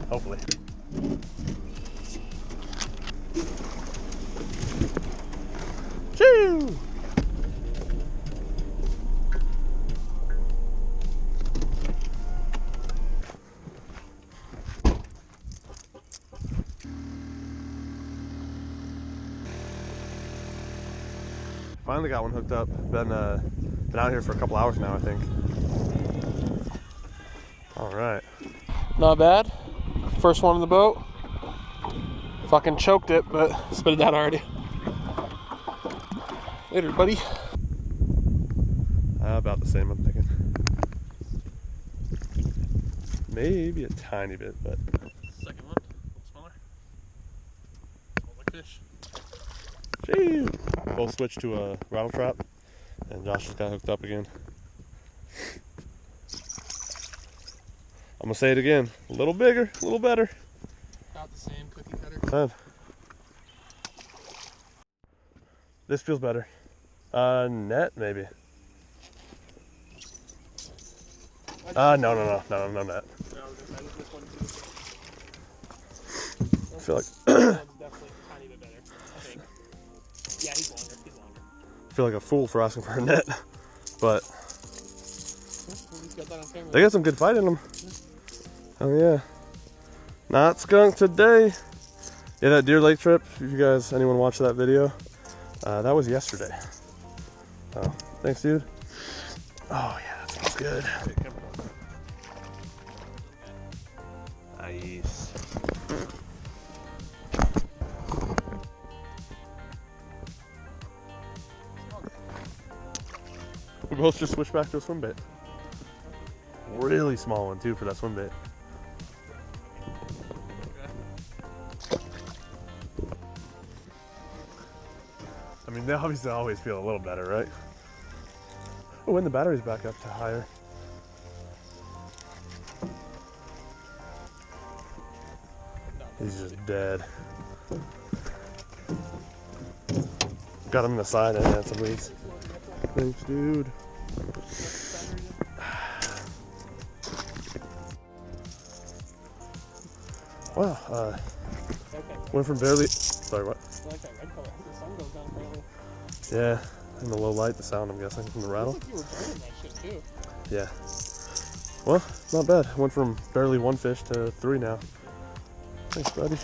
hopefully. Choo! Finally got one hooked up. Been out here for a couple hours now, I think. All right. Not bad. First one in the boat. Fucking choked it, but spit it out already. Later, buddy. About the same, I'm thinking. Maybe a tiny bit, but. Second one, a little smaller. Small like fish. Jeez. Both switched to a rattle trap, and Josh just got hooked up again. I'm gonna say it again. A little bigger, a little better. About the same, cookie cutter. This feels better. Net maybe. No net. I feel like definitely a tiny bit better, I think. Yeah, he's longer. I feel like a fool for asking for a net, but Got that on camera. they got some good fight in them. Oh yeah. Not skunk today. Yeah, that Deer Lake trip, if you guys, anyone watched that video, that was yesterday. Oh, thanks dude. Oh yeah, that smells good. Nice. We both just switched back to a swim bait. Really small one too for that swim bait. I mean, they obviously always feel a little better, right? Oh, when the battery's back up to higher. He's just dead. Got him in the side and had some leaks. Thanks, dude. Wow, went from barely. Sorry, what? I like that red color. The sun goes down fairly. Yeah, in the low light, the sound, I'm guessing, from the rattle. Looks like you were burning that shit too. Yeah. Well, not bad. Went from barely one fish to 3 now. Thanks, buddy.